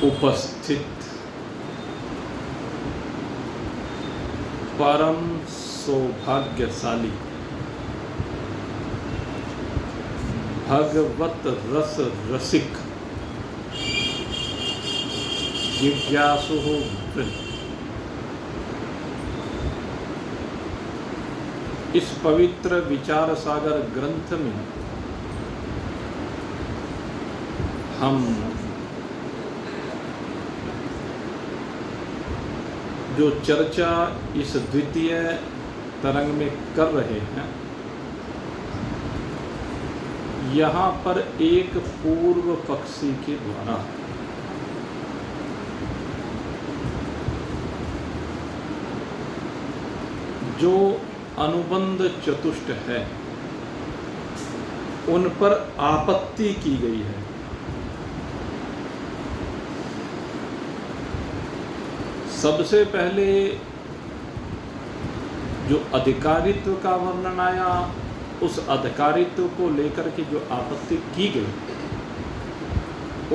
उपस्थित परम सौभाग्यशाली भगवत रस रसिक जिज्ञासु वृंद, इस पवित्र विचार सागर ग्रंथ में हम जो चर्चा इस द्वितीय तरंग में कर रहे हैं, यहाँ पर एक पूर्व पक्षी के द्वारा जो अनुबंध चतुष्ट है उन पर आपत्ति की गई है। सबसे पहले जो अधिकारित्व का वर्णन आया, उस अधिकारित्व को लेकर के जो आपत्ति की गई,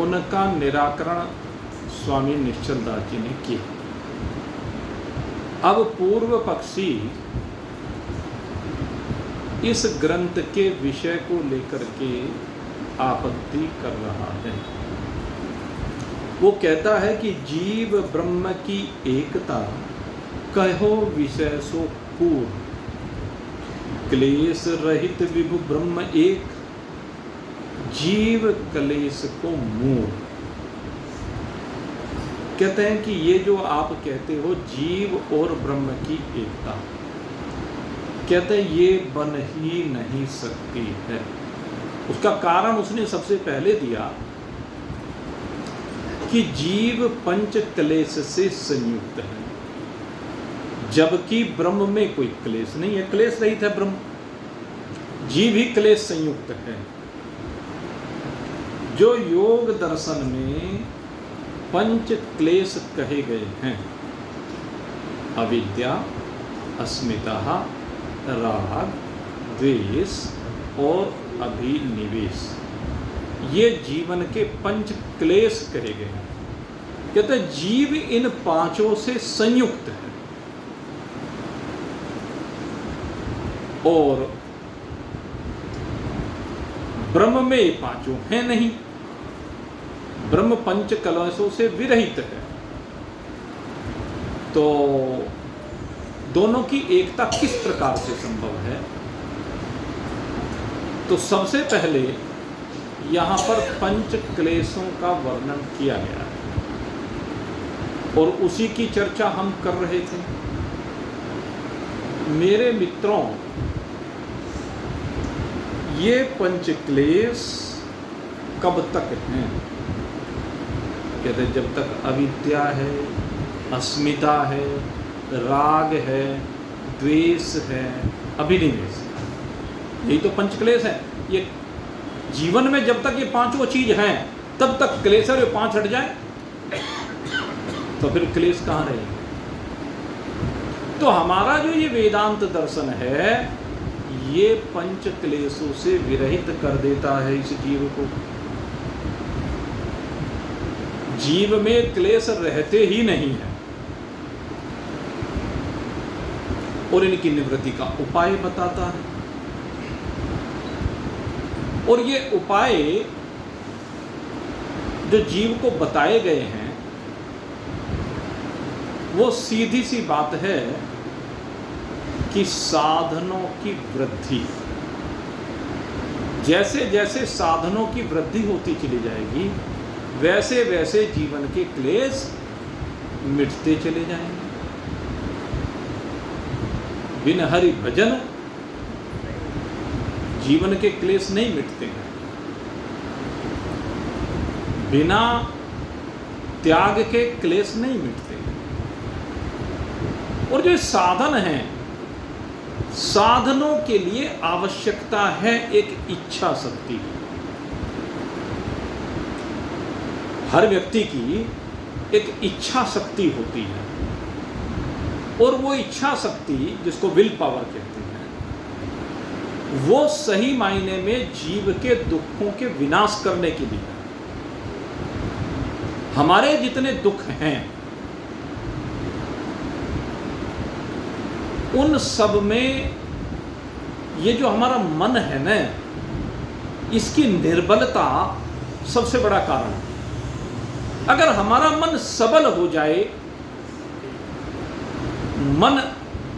उनका निराकरण स्वामी निश्चलदास जी ने किया। अब पूर्व पक्षी इस ग्रंथ के विषय को लेकर के आपत्ति कर रहा है। वो कहता है कि जीव ब्रह्म की एकता कहो विषय सो पूर्ण, क्लेश रहित विभु ब्रह्म एक, जीव क्लेश को मूल। कहते हैं कि ये जो आप कहते हो जीव और ब्रह्म की एकता, कहते हैं ये बन ही नहीं सकती है। उसका कारण उसने सबसे पहले दिया कि जीव पंच क्लेश से संयुक्त है, जबकि ब्रह्म में कोई क्लेश नहीं है, क्लेश रहित है ब्रह्म, जीव ही क्लेश संयुक्त है। जो योग दर्शन में पंच क्लेश कहे गए हैं, अविद्या, अस्मिता, राग, द्वेष और अभिनिवेश, ये जीवन के पंच क्लेश कहे गए हैं। कहते हैं जीव इन पांचों से संयुक्त है और ब्रह्म में ये पांचों हैं नहीं, ब्रह्म पंच कलशों से विरहित है। तो दोनों की एकता किस प्रकार से संभव है? तो सबसे पहले यहाँ पर पंच क्लेशों का वर्णन किया गया है और उसी की चर्चा हम कर रहे थे। मेरे मित्रों, ये पंच क्लेश कब तक हैं? कहते जब तक अविद्या है, अस्मिता है, राग है, द्वेष है, अभिनिवेश है, यही तो पंच क्लेश है। ये जीवन में जब तक ये पांचों चीज हैं तब तक क्लेश है। ये पांच हट जाए तो फिर क्लेश कहाँ रहेगा? तो हमारा जो ये वेदांत दर्शन है, ये पंच क्लेशों से विरहित कर देता है इस जीव को। जीव में क्लेश रहते ही नहीं है और इनकी निवृत्ति का उपाय बताता है। और ये उपाय जो जीव को बताए गए हैं, वो सीधी सी बात है कि साधनों की वृद्धि, जैसे जैसे साधनों की वृद्धि होती चली जाएगी, वैसे वैसे जीवन के क्लेश मिटते चले जाएंगे। बिन हरि भजन जीवन के क्लेश नहीं मिटते हैं, बिना त्याग के क्लेश नहीं मिटते हैं। और जो साधन हैं, साधनों के लिए आवश्यकता है एक इच्छा शक्ति। हर व्यक्ति की एक इच्छा शक्ति होती है और वो इच्छा शक्ति, जिसको विल पावर कहते हैं, वो सही मायने में जीव के दुखों के विनाश करने के लिए। हमारे जितने दुख हैं उन सब में ये जो हमारा मन है ना, इसकी निर्बलता सबसे बड़ा कारण है। अगर हमारा मन सबल हो जाए, मन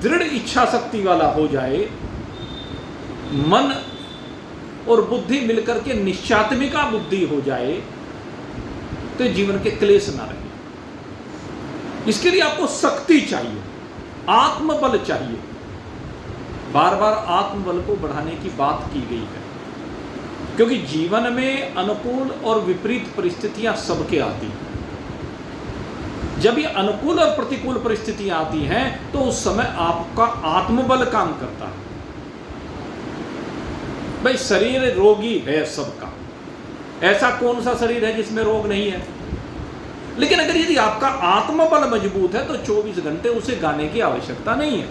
दृढ़ इच्छा शक्ति वाला हो जाए, मन और बुद्धि मिलकर के निश्चात्मिका बुद्धि हो जाए, तो जीवन के क्लेश ना रहे। इसके लिए आपको शक्ति चाहिए, आत्मबल चाहिए। बार बार आत्मबल को बढ़ाने की बात की गई है, क्योंकि जीवन में अनुकूल और विपरीत परिस्थितियां सबके आती हैं। जब ये अनुकूल और प्रतिकूल परिस्थितियां आती हैं तो उस समय आपका आत्मबल काम करता है। भाई शरीर रोगी है सबका, ऐसा कौन सा शरीर है जिसमें रोग नहीं है? लेकिन अगर यदि आपका आत्मबल मजबूत है तो 24 घंटे उसे गाने की आवश्यकता नहीं है,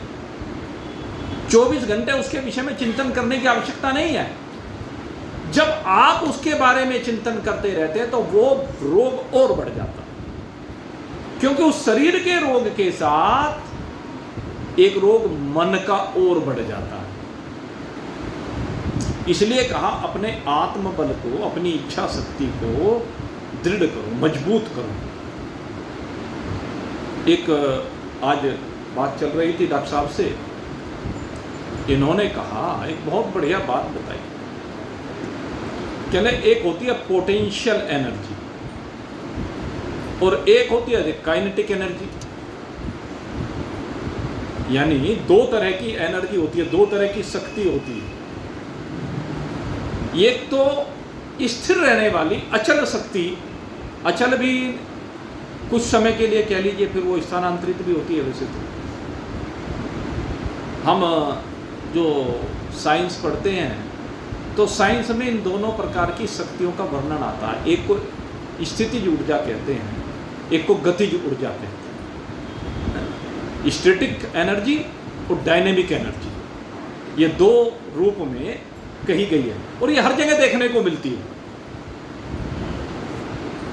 24 घंटे उसके विषय में चिंतन करने की आवश्यकता नहीं है। जब आप उसके बारे में चिंतन करते रहते हैं तो वो रोग और बढ़ जाता है, क्योंकि उस शरीर के रोग के साथ एक रोग मन का और बढ़ जाता है। इसलिए कहा अपने आत्मबल को, अपनी इच्छा शक्ति को दृढ़ करो, मजबूत करो। एक आज बात चल रही थी डॉक्टर साहब से, इन्होंने कहा एक बहुत बढ़िया बात बताई। कहने एक होती है पोटेंशियल एनर्जी और एक होती है काइनेटिक एनर्जी। यानी दो तरह की एनर्जी होती है, दो तरह की शक्ति होती है। एक तो स्थिर रहने वाली अचल शक्ति, अचल भी कुछ समय के लिए कह लीजिए, फिर वो स्थानांतरित भी होती है। वैसे तो हम जो साइंस पढ़ते हैं तो साइंस में इन दोनों प्रकार की शक्तियों का वर्णन आता है। एक को स्थितिज ऊर्जा कहते हैं, एक को गतिज ऊर्जा कहते हैं। स्टैटिक एनर्जी और डायनेमिक एनर्जी, ये दो रूप में कही गई है और ये हर जगह देखने को मिलती है,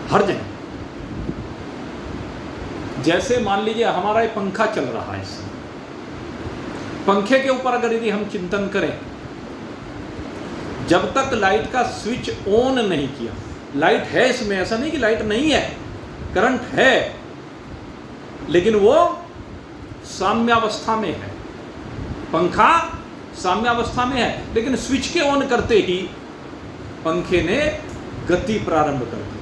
हर जगह। जैसे मान लीजिए हमारा ये पंखा चल रहा है, इस पंखे के ऊपर अगर यदि हम चिंतन करें, जब तक लाइट का स्विच ऑन नहीं किया, लाइट है इसमें, ऐसा नहीं कि लाइट नहीं है, करंट है, लेकिन वो साम्यावस्था में है, पंखा साम्यावस्था में है, लेकिन स्विच के ऑन करते ही पंखे ने गति प्रारंभ कर दी।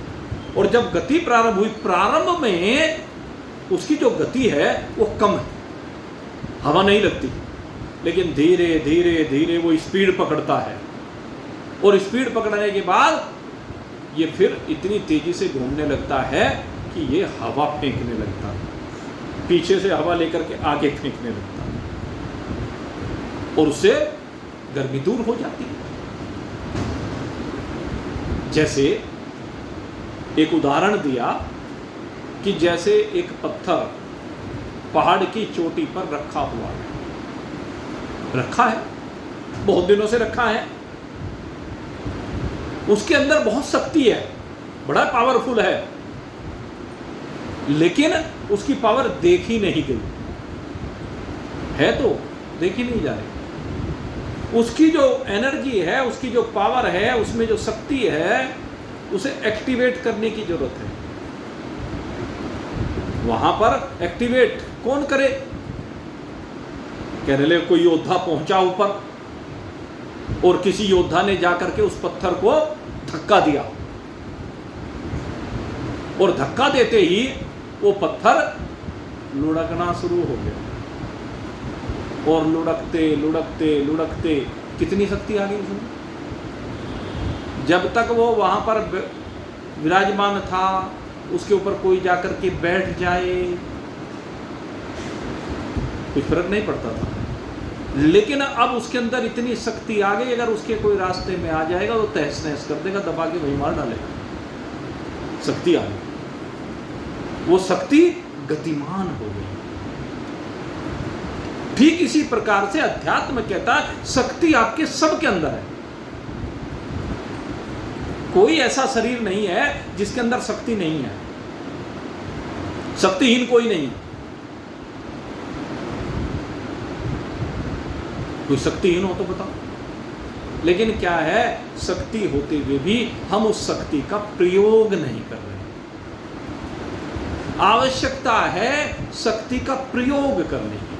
और जब गति प्रारंभ हुई, प्रारंभ में उसकी जो गति है वो कम है, हवा नहीं लगती, लेकिन धीरे धीरे धीरे वो स्पीड पकड़ता है और स्पीड पकड़ने के बाद ये फिर इतनी तेजी से घूमने लगता है कि ये हवा फेंकने लगता है, पीछे से हवा लेकर के आगे फेंकने लगता है और उससे गर्मी दूर हो जाती है। जैसे एक उदाहरण दिया कि जैसे एक पत्थर पहाड़ की चोटी पर रखा हुआ है, रखा है, बहुत दिनों से रखा है, उसके अंदर बहुत शक्ति है, बड़ा पावरफुल है, लेकिन उसकी पावर देखी नहीं गई है, तो देखी नहीं जा रही। उसकी जो एनर्जी है, उसकी जो पावर है, उसमें जो शक्ति है, उसे एक्टिवेट करने की जरूरत है। वहां पर एक्टिवेट कौन करे? कह रहे कोई योद्धा पहुंचा ऊपर और किसी योद्धा ने जाकर के उस पत्थर को धक्का दिया और धक्का देते ही वो पत्थर लुढ़कना शुरू हो गया और लुढ़कते लुढ़कते लुढ़कते कितनी शक्ति आ गई उसमें। जब तक वो वहां पर विराजमान था, उसके ऊपर कोई जाकर के बैठ जाए कुछ फर्क नहीं पड़ता था, लेकिन अब उसके अंदर इतनी शक्ति आ गई, अगर उसके कोई रास्ते में आ जाएगा तो तहस नहस कर देगा, दबा के वहीं मार डालेगा। शक्ति आ गई, वो शक्ति गतिमान हो गई। ठीक इसी प्रकार से अध्यात्म कहता है शक्ति आपके सबके अंदर है। कोई ऐसा शरीर नहीं है जिसके अंदर शक्ति नहीं है। शक्तिहीन कोई नहीं है। कोई शक्तिहीन हो तो बताओ। लेकिन क्या है, शक्ति होते हुए भी हम उस शक्ति का प्रयोग नहीं कर रहे। आवश्यकता है शक्ति का प्रयोग करने की।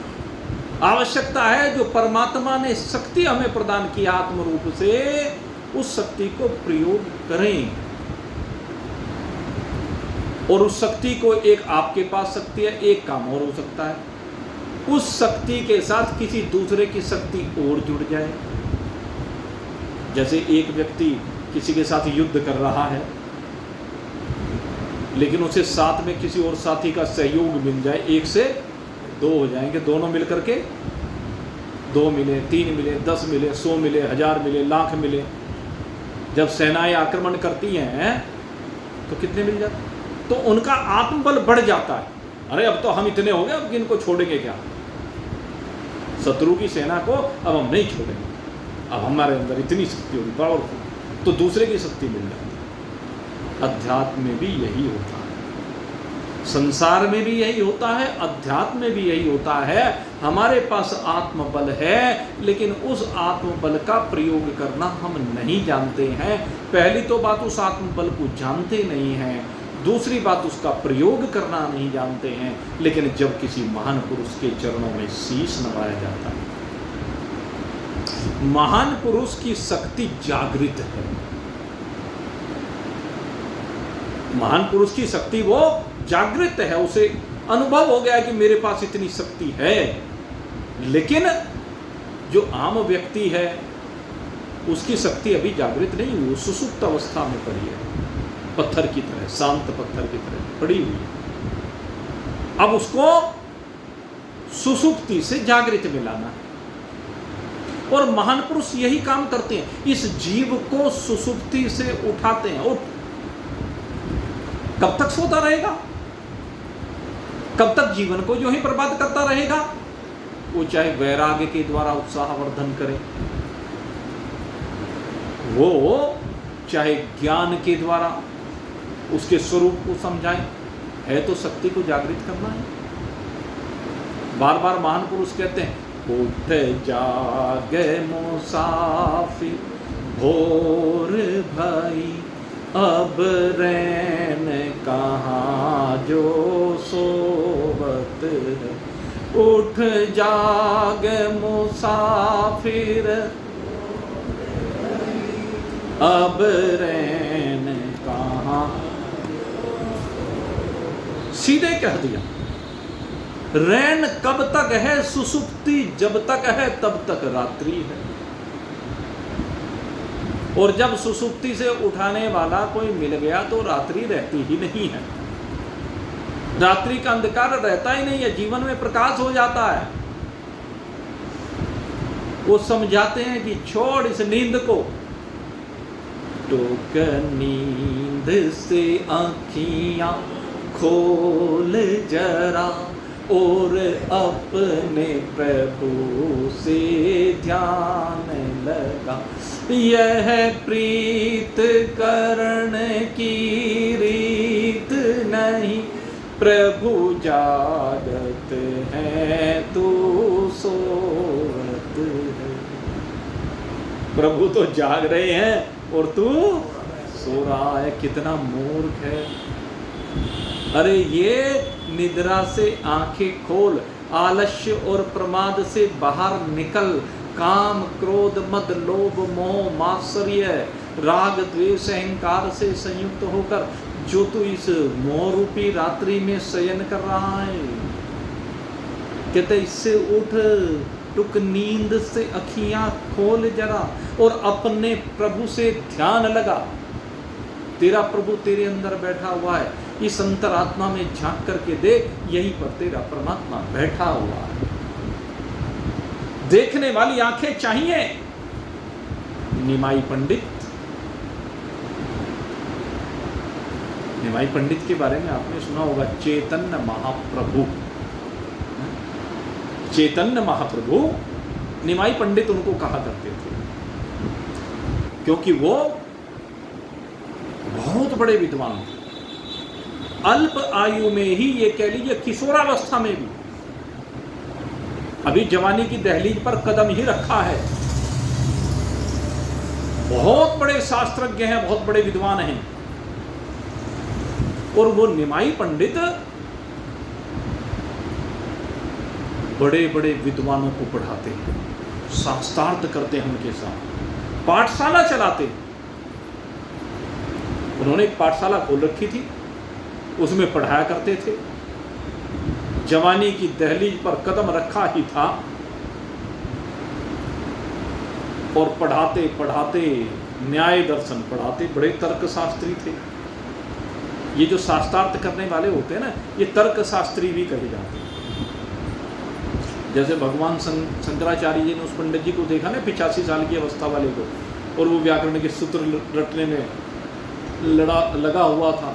आवश्यकता है जो परमात्मा ने शक्ति हमें प्रदान की आत्म रूप से, उस शक्ति को प्रयोग करें। और उस शक्ति को, एक आपके पास शक्ति है, एक काम और हो सकता है, उस शक्ति के साथ किसी दूसरे की शक्ति और जुड़ जाए। जैसे एक व्यक्ति किसी के साथ युद्ध कर रहा है, लेकिन उसे साथ में किसी और साथी का सहयोग मिल जाए, 1 से 2 हो जाएंगे। दोनों मिलकर के 2 मिले, 3 मिले, 10 मिले, 100 मिले, 1000 मिले, लाख मिले। जब सेनाएं आक्रमण करती हैं तो कितने मिल जाते, तो उनका आत्मबल बढ़ जाता है। अरे अब तो हम इतने हो गए, अब इनको छोड़ेंगे क्या, शत्रु की सेना को अब हम नहीं छोड़ेंगे, अब हमारे अंदर इतनी शक्ति होगी पावरफुल, तो दूसरे की शक्ति मिल जाती है। अध्यात्म में भी यही होता है, संसार में भी यही होता है, अध्यात्म में भी यही होता है। हमारे पास आत्मबल है, लेकिन उस आत्मबल का प्रयोग करना हम नहीं जानते हैं। पहली तो बात, उस आत्मबल को जानते नहीं हैं, दूसरी बात उसका प्रयोग करना नहीं जानते हैं। लेकिन जब किसी महान पुरुष के चरणों में शीश नवाया जाता है, महान पुरुष की शक्ति जागृत है, महान पुरुष की शक्ति वो जागृत है, उसे अनुभव हो गया कि मेरे पास इतनी शक्ति है। लेकिन जो आम व्यक्ति है उसकी शक्ति अभी जागृत नहीं हुई, वो सुसुप्त अवस्था में पड़ी है, पत्थर की तरह, शांत पत्थर की तरह पड़ी हुई है। अब उसको सुसुप्ति से जागृत में लाना है, और महान पुरुष यही काम करते हैं, इस जीव को सुसुप्ति से उठाते हैं। और कब तक सोता रहेगा, कब तक जीवन को जो ही बर्बाद करता रहेगा? वो चाहे वैराग्य के द्वारा उत्साहवर्धन करे, वो चाहे ज्ञान के द्वारा उसके स्वरूप को समझाए, है तो शक्ति को जागृत करना है। बार बार महान पुरुष कहते हैं, उठ जागे मुसाफिर भोर भई, अब रैन कहाँ जो सोवत है। उठ जाग मुसाफिर अब रैन कहाँ, सीधे कह दिया। रैन कब तक है? सुसुप्ति जब तक है तब तक रात्रि है। और जब सुसुप्ति से उठाने वाला कोई मिल गया तो रात्रि रहती ही नहीं है, रात्रि का अंधकार रहता ही नहीं है, जीवन में प्रकाश हो जाता है। वो समझाते हैं कि छोड़ इस नींद को, टोक नींद से आँखियां खोल जरा, और अपने प्रभु से ध्यान लगा। यह प्रीत करण की रीत नहीं, प्रभु जागत है तू सोवत है। प्रभु तो जाग रहे हैं और तू सो रहा है, कितना मूर्ख है। अरे ये निद्रा से आंखें खोल, आलस्य और प्रमाद से बाहर निकल, काम क्रोध मद लोभ मोह मात्सर्य राग द्वेष अहंकार से संयुक्त होकर जो तू इस मोह रूपी रात्रि में शयन कर रहा है, कहते इससे उठ, टुक नींद से अखियां खोल जरा और अपने प्रभु से ध्यान लगा। तेरा प्रभु तेरे अंदर बैठा हुआ है, इस अंतरात्मा में झांक करके देख, यहीं पर तेरा परमात्मा बैठा हुआ है। देखने वाली आंखें चाहिए। निमाई पंडित, निमाई पंडित के बारे में आपने सुना होगा, चैतन्य महाप्रभु। चैतन्य महाप्रभु निमाई पंडित उनको कहा करते थे, क्योंकि वो बहुत बड़े विद्वान थे। अल्प आयु में ही, ये कह लीजिए किशोरावस्था में भी, अभी जवानी की दहलीज पर कदम ही रखा है। बहुत बड़े शास्त्रज्ञ हैं, बहुत बड़े विद्वान हैं, और वो निमाई पंडित बड़े बड़े विद्वानों को पढ़ाते हैं, शास्त्रार्थ करते हैं उनके साथ, पाठशाला चलाते हैं। उन्होंने एक पाठशाला खोल रखी थी, उसमें पढ़ाया करते थे। जवानी की दहलीज पर कदम रखा ही था, और पढ़ाते पढ़ाते न्याय दर्शन पढ़ाते, बड़े तर्कशास्त्री थे। ये जो शास्त्रार्थ करने वाले होते हैं ना, ये तर्कशास्त्री भी कहे जाते हैं। जैसे भगवान शंकराचार्य जी ने उस पंडित जी को देखा ना 85 साल की अवस्था वाले को, और वो व्याकरण के सूत्र रटने में लगा हुआ था,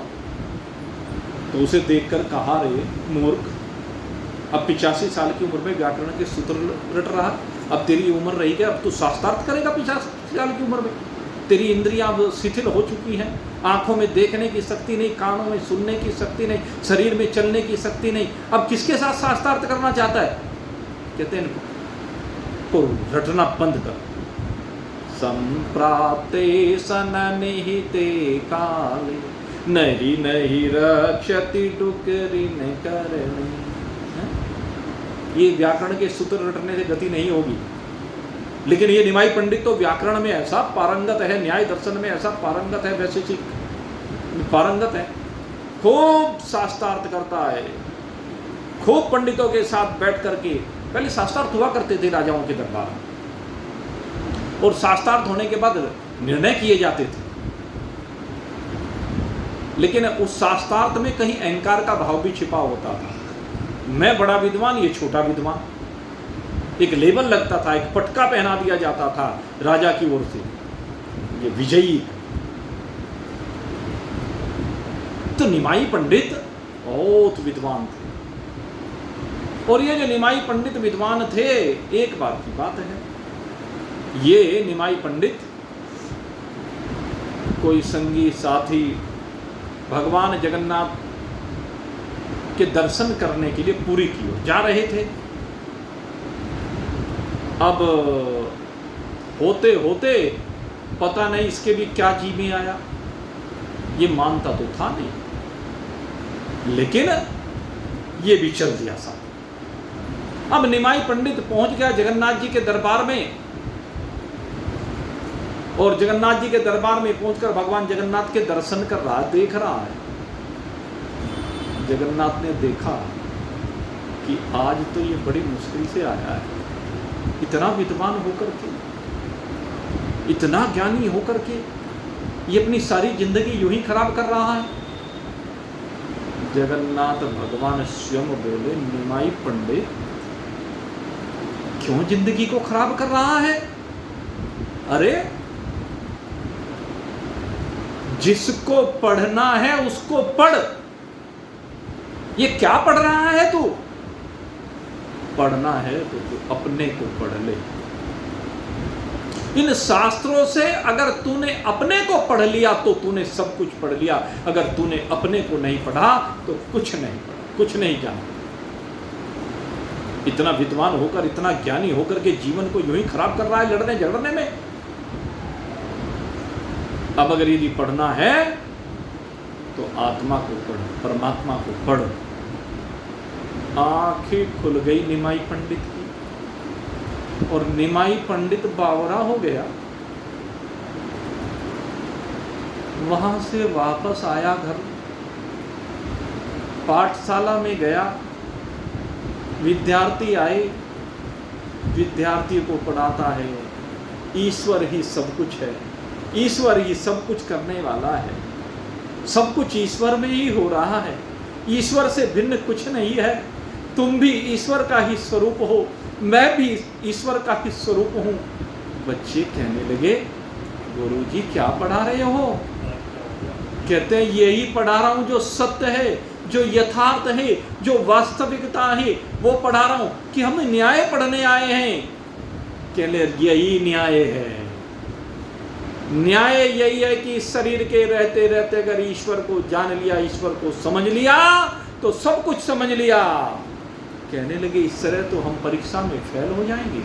तो उसे देखकर कहा, रे मूर्ख, अब 85 साल की उम्र में व्याकरण के सूत्र रट रहा, अब तेरी उम्र रही क्या, अब तू शास्त्रार्थ करेगा 85 साल की उम्र में? तेरी इंद्रियां अब शिथिल हो चुकी हैं, आंखों में देखने की शक्ति नहीं, कानों में सुनने की शक्ति नहीं, शरीर में चलने की शक्ति नहीं, अब किसके साथ शास्त्रार्थ करना चाहता है? कहते हैं तो रटना बंद कर। संप्राप्ते सननिहिते काले नहीं नहीं रक्षति डुकरी न करणी। ये व्याकरण के सूत्र रटने से गति नहीं होगी। लेकिन ये निमाई पंडित तो व्याकरण में ऐसा पारंगत है, न्याय दर्शन में ऐसा पारंगत है, वैशेषिक पारंगत है, खूब शास्त्रार्थ करता है, खूब पंडितों के साथ बैठ करके। पहले शास्त्रार्थ हुआ करते थे राजाओं के दरबार में, और शास्त्रार्थ होने के बाद निर्णय किए जाते थे। लेकिन उस शास्त्रार्थ में कहीं अहंकार का भाव भी छिपा होता था। मैं बड़ा विद्वान, ये छोटा विद्वान, एक लेबल लगता था, एक पटका पहना दिया जाता था राजा की ओर से, ये विजयी। तो निमाई पंडित बहुत विद्वान थे, और ये जो निमाई पंडित विद्वान थे, एक बार की बात है, ये निमाई पंडित कोई संगी साथी भगवान जगन्नाथ के दर्शन करने के लिए पुरी की ओर जा रहे थे। अब होते होते पता नहीं इसके भी क्या जी में आया, ये मानता तो था नहीं, लेकिन ये भी चल दिया साथ। अब निमाई पंडित पहुंच गया जगन्नाथ जी के दरबार में, और जगन्नाथ जी के दरबार में पहुंचकर भगवान जगन्नाथ के दर्शन कर रहा, देख रहा है। जगन्नाथ ने देखा कि आज तो ये बड़ी मुश्किल से आया है, इतना विद्वान होकर के, इतना ज्ञानी होकर के, ये अपनी सारी जिंदगी यूं ही खराब कर रहा है। जगन्नाथ भगवान स्वयं बोले, निमाई पंडित क्यों जिंदगी को खराब कर रहा है? अरे जिसको पढ़ना है उसको पढ़, ये क्या पढ़ रहा है तू? पढ़ना है तो तू अपने को पढ़ ले। इन शास्त्रों से अगर तूने अपने को पढ़ लिया तो तूने सब कुछ पढ़ लिया, अगर तूने अपने को नहीं पढ़ा तो कुछ नहीं पढ़ा, कुछ नहीं जाना। इतना विद्वान होकर, इतना ज्ञानी होकर के जीवन को यूं ही खराब कर रहा है लड़ने झगड़ने में। अब अगर यदि पढ़ना है तो आत्मा को पढ़, परमात्मा को पढ़। आंखें खुल गई निमाई पंडित की, और निमाई पंडित बावरा हो गया। वहां से वापस आया घर, पाठशाला में गया, विद्यार्थी आए, विद्यार्थी को पढ़ाता है। ईश्वर ही सब कुछ है, ईश्वर ही सब कुछ करने वाला है, सब कुछ ईश्वर में ही हो रहा है, ईश्वर से भिन्न कुछ नहीं है। तुम भी ईश्वर का ही स्वरूप हो, मैं भी ईश्वर का ही स्वरूप हूँ। बच्चे कहने लगे, गुरुजी क्या पढ़ा रहे हो? कहते हैं यही पढ़ा रहा हूँ जो सत्य है, जो यथार्थ है, जो वास्तविकता है, वो पढ़ा रहा हूँ। कि हम न्याय पढ़ने आए हैं? कहले यही न्याय है, न्याय यही है कि इस शरीर के रहते रहते अगर ईश्वर को जान लिया, ईश्वर को समझ लिया तो सब कुछ समझ लिया। कहने लगे इस तरह तो हम परीक्षा में फेल हो जाएंगे,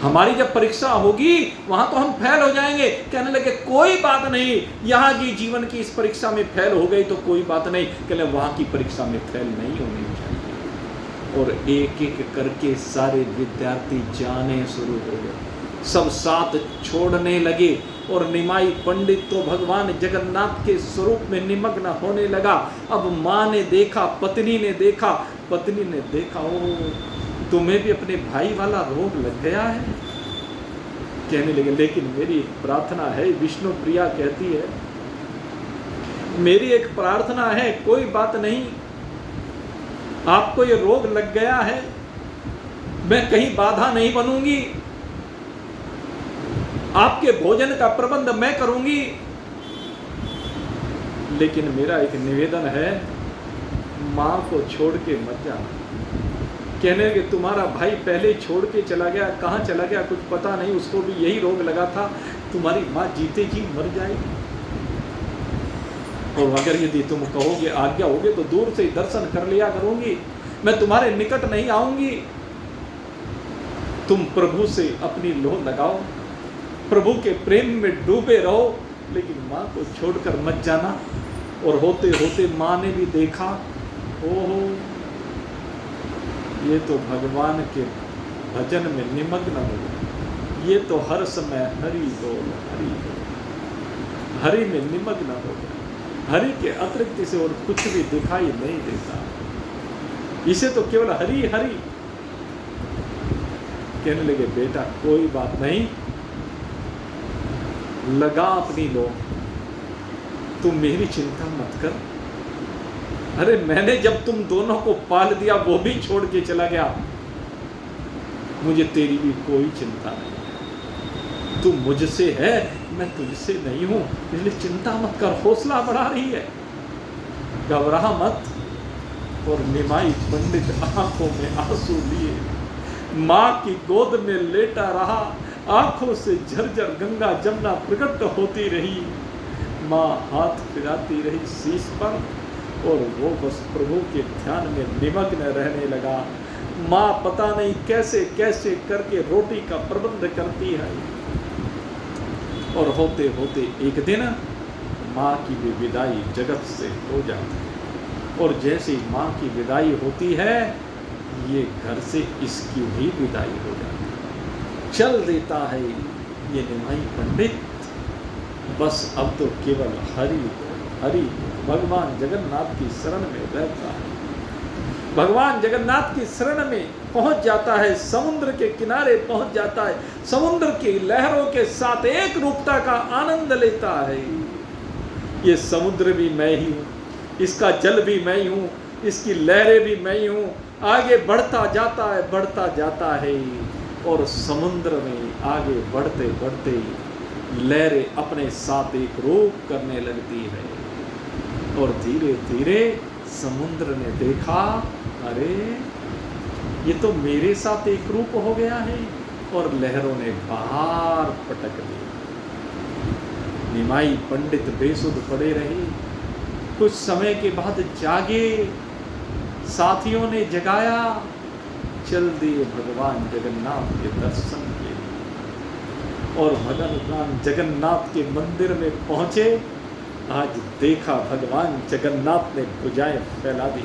हमारी जब परीक्षा होगी वहां तो हम फेल हो जाएंगे। कहने लगे कोई बात नहीं, यहाँ की जीवन की इस परीक्षा में फेल हो गई तो कोई बात नहीं, कहने वहां की परीक्षा में फेल नहीं होनी चाहिए। और एक एक करके सारे विद्यार्थी जाने शुरू हो गए, सब साथ छोड़ने लगे। और निमाई पंडित तो भगवान जगन्नाथ के स्वरूप में निमग्न होने लगा। अब माँ ने देखा, पत्नी ने देखा, पत्नी ने देखा ओ तुम्हें भी अपने भाई वाला रोग लग गया है। कहने लगे लेकिन मेरी एक प्रार्थना है, विष्णु प्रिया कहती है मेरी एक प्रार्थना है, कोई बात नहीं, आपको ये रोग लग गया है, मैं कहीं बाधा नहीं बनूंगी, आपके भोजन का प्रबंध मैं करूंगी, लेकिन मेरा एक निवेदन है, मां को छोड़ के मत जाना। कहने लगे तुम्हारा भाई पहले छोड़ के चला गया, कहाँ चला गया कुछ पता नहीं, उसको भी यही रोग लगा था, तुम्हारी माँ जीते जी मर जाएगी। और अगर यदि तुम कहोगे आज्ञा होगे तो दूर से दर्शन कर लिया करूंगी, मैं तुम्हारे निकट नहीं आऊंगी। तुम प्रभु से अपनी लोह लगाओ, प्रभु के प्रेम में डूबे रहो, लेकिन माँ को छोड़कर मत जाना। और होते होते माँ ने भी देखा, ओहो ये तो भगवान के भजन में निमग्न हो गया, ये तो हर समय हरि बोल हरि बोल, हरि में निमग्न हो गया, हरि के अतिरिक्त से और कुछ भी दिखाई नहीं देता, इसे तो केवल हरि हरि। कहने लगे बेटा कोई बात नहीं, लगा अपनी लो, तुम मेरी चिंता मत कर। अरे मैंने जब तुम दोनों को पाल दिया वो भी छोड़ के चला गया, मुझे तेरी भी कोई चिंता नहीं, तू मुझसे है मैं तुझसे नहीं हूं, इसलिए चिंता मत कर। हौसला बढ़ा रही है, घबरा मत। और निमाई पंडित आंखों में आंसू लिए माँ की गोद में लेटा रहा, आंखों से झरझर गंगा जमुना प्रकट होती रही। माँ हाथ फिराती रही शीश पर और वो बस प्रभु के ध्यान में निमग्न रहने लगा। माँ पता नहीं कैसे कैसे करके रोटी का प्रबंध करती है। और होते होते एक दिन माँ की भी विदाई जगत से हो जाती है। और जैसे माँ की विदाई होती है, ये घर से इसकी भी विदाई हो जाती है। चल देता है ये निमाई पंडित, बस अब तो केवल हरि हरि भगवान जगन्नाथ की शरण में रहता है। भगवान जगन्नाथ की शरण में पहुंच जाता है, समुद्र के किनारे पहुंच जाता है, समुद्र की लहरों के साथ एक रूपता का आनंद लेता है। ये समुद्र भी मैं ही हूँ, इसका जल भी मैं ही हूँ, इसकी लहरें भी मैं ही हूँ। आगे बढ़ता जाता है और समुद्र में आगे बढ़ते बढ़ते लहरें अपने साथ एक रूप करने लगती है। और धीरे धीरे समुद्र ने देखा, अरे ये तो मेरे साथ एक रूप हो गया है, और लहरों ने बाहर पटक दिया। निमाई पंडित बेसुध पड़े रहे। कुछ समय के बाद जागे, साथियों ने जगाया, चल दिए भगवान जगन्नाथ के दर्शन के लिए। और भगवान जगन्नाथ के मंदिर में पहुंचे। आज देखा भगवान जगन्नाथ ने भुजाएं फैला दी।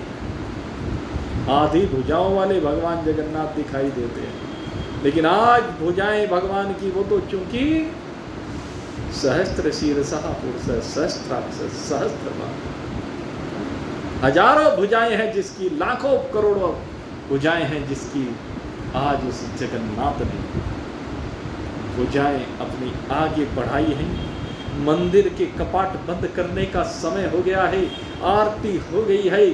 आधी भुजाओं वाले भगवान जगन्नाथ दिखाई देते हैं, लेकिन आज भुजाएं भगवान की वो तो चूंकि सहस्त्र शीर्षः पुरुष सहस्त्राक्ष सहस्त्रपाद, हजारों भुजाएं हैं जिसकी, लाखों करोड़ों भुजाएं हैं जिसकी, आज उस जगन्नाथ ने भुजाएं अपनी आगे बढ़ाई हैं। मंदिर के कपाट बंद करने का समय हो गया है, आरती हो गई है।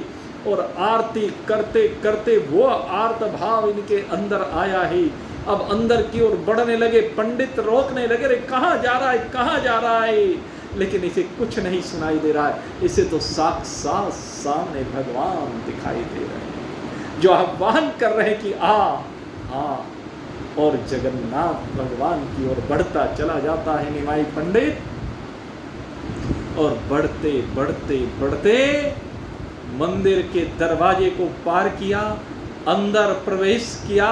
और आरती करते करते वो आर्त भाव इनके अंदर आया है। अब अंदर की ओर बढ़ने लगे। पंडित रोकने लगे, रे कहाँ जा रहा है, कहाँ जा रहा है? लेकिन इसे कुछ नहीं सुनाई दे रहा है, इसे तो साक्षात सामने भगवान दिखाई दे रहे हैं, जो आह्वान कर रहे हैं कि आ आ और जगन्नाथ भगवान की ओर बढ़ता चला जाता है निमाई पंडित। और बढ़ते बढ़ते बढ़ते मंदिर के दरवाजे को पार किया, अंदर प्रवेश किया,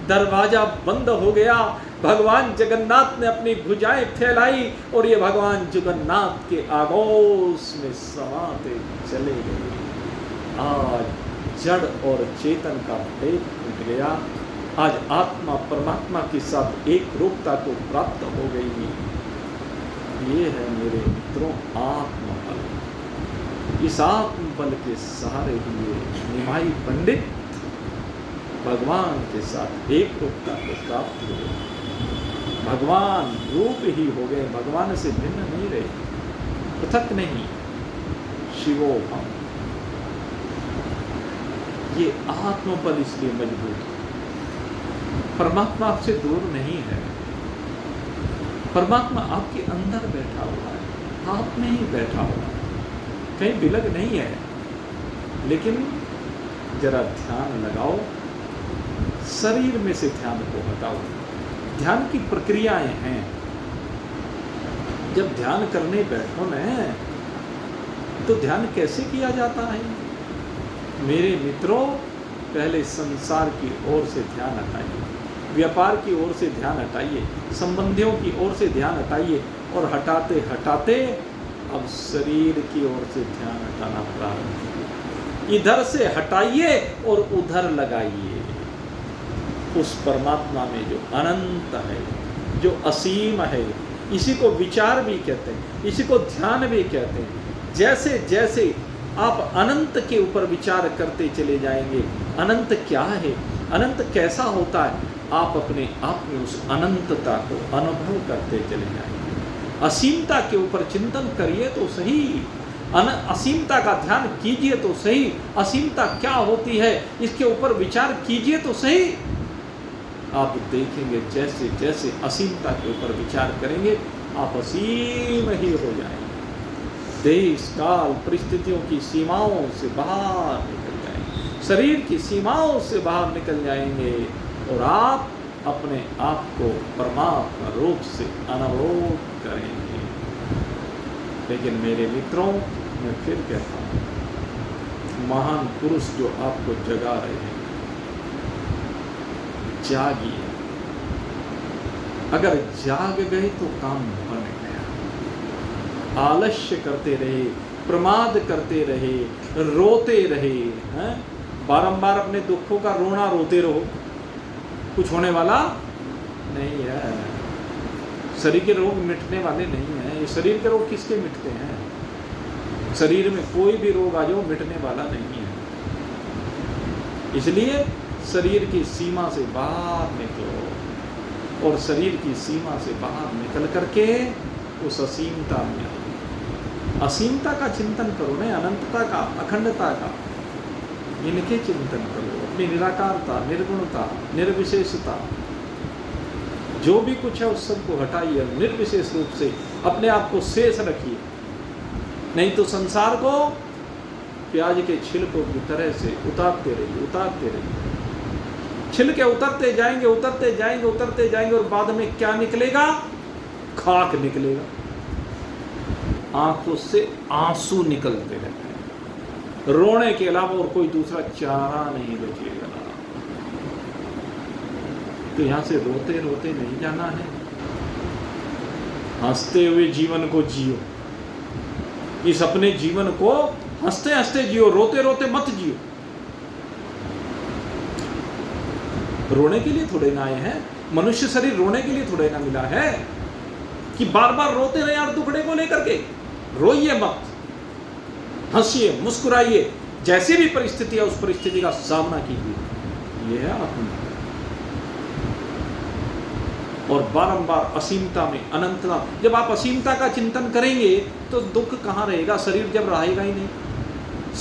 दरवाजा बंद हो गया। भगवान जगन्नाथ ने अपनी भुजाएं फैलाई और ये भगवान जगन्नाथ के आगोश में समाते चले गए। आज जड़ और चेतन का भेद टूट गया। आज आत्मा परमात्मा के साथ एक रूपता को प्राप्त हो गई। ये है मेरे मित्रों आत्मबल। इस आत्मबल के सहारे हुए निमाई पंडित भगवान के साथ एक रूपता को प्राप्त हुए। भगवान रूप ही हो गए, भगवान से भिन्न नहीं रहे, पृथक नहीं, शिवोहम। ये आत्मबल इसलिए मजबूत है। परमात्मा आपसे दूर नहीं है, परमात्मा आपके अंदर बैठा हुआ है, आप में ही बैठा हुआ है, कहीं विलग नहीं है। लेकिन जरा ध्यान लगाओ, शरीर में से ध्यान को हटाओ। ध्यान की प्रक्रियाएं हैं। जब ध्यान करने बैठो न तो ध्यान कैसे किया जाता है? मेरे मित्रों, पहले संसार की ओर से ध्यान हटाइए, व्यापार की ओर से ध्यान हटाइए, संबंधियों की ओर से ध्यान हटाइए और हटाते हटाते अब शरीर की ओर से ध्यान हटाना प्रारंभ कीजिए। इधर से हटाइए और उधर लगाइए उस परमात्मा में जो अनंत है, जो असीम है। इसी को विचार भी कहते हैं, इसी को ध्यान भी कहते हैं। जैसे जैसे आप अनंत के ऊपर विचार करते चले जाएंगे, अनंत क्या है, अनंत कैसा होता है, आप अपने आप में उस अनंतता को अनुभव करते चले जाएंगे। असीमता के ऊपर चिंतन करिए तो सही, असीमता का ध्यान कीजिए तो सही, असीमता क्या होती है इसके ऊपर विचार कीजिए तो सही। आप देखेंगे जैसे जैसे असीमता के ऊपर विचार करेंगे आप असीम ही हो जाएंगे। देश काल परिस्थितियों की सीमाओं से बाहर निकल जाएंगे, शरीर की सीमाओं से बाहर निकल जाएंगे और आप अपने आप को परमात्मा रूप से अनुभव करेंगे। लेकिन मेरे मित्रों, मैं फिर कहता हूँ, महान पुरुष जो आपको जगा रहे हैं, जागिए। अगर जाग गए तो काम बन गया। आलस्य करते रहे, प्रमाद करते रहे, रोते रहे, हैं? बारंबार अपने दुखों का रोना रोते रहो, कुछ होने वाला नहीं है। शरीर के रोग मिटने वाले नहीं हैं। ये शरीर के रोग किसके मिटते हैं? शरीर में कोई भी रोग आ जाओ मिटने वाला नहीं है। इसलिए शरीर की सीमा से बाहर निकलो और शरीर की सीमा से बाहर निकल करके उस असीमता में, असीमता का चिंतन करो, नहीं अनंतता का, अखंडता का, इनके चिंतन करो। अपनी निराकारता, निर्गुणता, निर्विशेषता, जो भी कुछ है उस सबको हटाइए, निर्विशेष रूप से अपने आप को शेष रखिए। नहीं तो संसार को प्याज के छिलकों की तरह से उतारते रहिए, उतारते रहिए। छिलके उतरते जाएंगे, उतरते जाएंगे, उतरते जाएंगे और बाद में क्या निकलेगा? खाक निकलेगा। आंखों से आंसू निकलते रहते हैं, रोने के अलावा और कोई दूसरा चारा नहीं बचेगा। तो यहां से रोते रोते नहीं जाना है, हंसते हुए जीवन को जियो। इस अपने जीवन को हंसते हंसते जियो, रोते रोते मत जियो। रोने के लिए थोड़े ना आए हैं, मनुष्य शरीर रोने के लिए थोड़े ना मिला है कि बार बार रोते रहे यार दुखड़े को लेकर के। रोइए मत, हंसिए, मुस्कुराइए, जैसी भी परिस्थिति है उस परिस्थिति का सामना कीजिए। यह है आत्मा। और बारंबार असीमता में अनंतता, जब आप असीमता का चिंतन करेंगे तो दुख कहाँ रहेगा? शरीर जब रहेगा ही नहीं।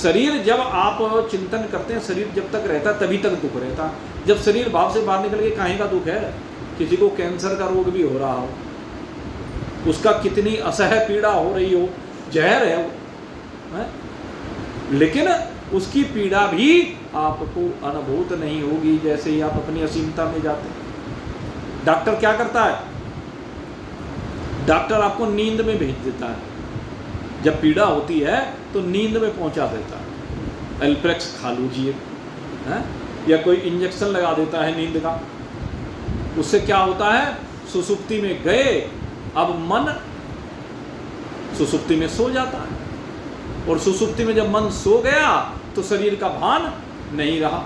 शरीर जब आप चिंतन करते हैं, शरीर जब तक रहता तभी तक दुख रहता। जब शरीर भाव से बाहर निकल के काहे का दुख है? किसी को कैंसर का रोग भी हो रहा हो, उसका कितनी असह्य पीड़ा हो रही हो, जहर है वो, है? लेकिन उसकी पीड़ा भी आपको अनुभूत नहीं होगी जैसे ही आप अपनी असीमता में जाते हैं। डॉक्टर क्या करता है? डॉक्टर आपको नींद में भेज देता है। जब पीड़ा होती है तो नींद में पहुंचा देता है, एल्प्रेक्स खा लीजिए, या कोई इंजेक्शन लगा देता है नींद का। उससे क्या होता है? सुसुप्ति में गए, अब मन सुसुप्ति में सो जाता है, और सुसुप्ति में जब मन सो गया तो शरीर का भान नहीं रहा।